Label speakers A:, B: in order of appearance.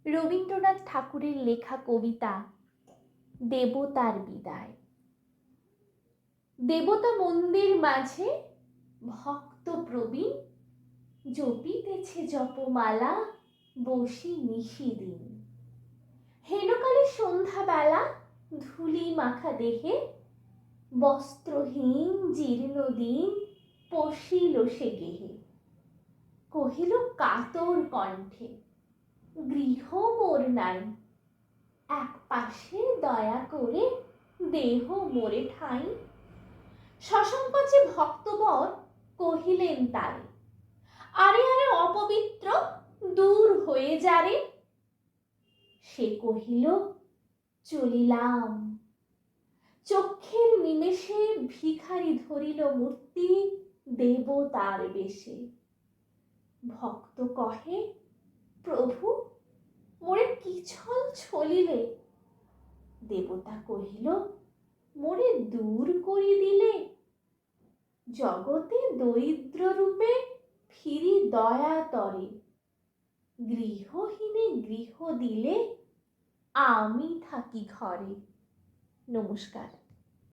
A: রবীন্দ্রনাথ ঠাকুরের লেখা কবিতা দেবতার বিদায়। দেবতা মন্দির মাঝে ভক্ত প্রবীণ জপিতেছে জপমালা বসি নিশিদিন। হেনকালে সন্ধ্যাবেলা ধুলি মাখা দেহে বস্ত্রহীন জীর্ণ দিন পশিল সে গেহে। কহিল কাতর কণ্ঠে, গৃহ মোর নাই, এক পাশে দয়া করে দেহ মোরে ঠাঁই। শশঙ্কচে ভক্তবর কহিলেন তারে, আরে আরে অপবিত্র, দূর হয়ে যারে। সে কহিল চলিলাম। চক্ষের নিমেষে ভিখারি ধরিল মূর্তি দেবতার বেশে। ভক্ত কহে, প্রভু মোরে কি ছল ছলিলে? দেবতা কহিল, মোরে দূর করি দিলে। জগতে দরিদ্র রূপে ফিরি দয়া তরে। গৃহহীনে গৃহ দিলে আমি থাকি ঘরে। নমস্কার।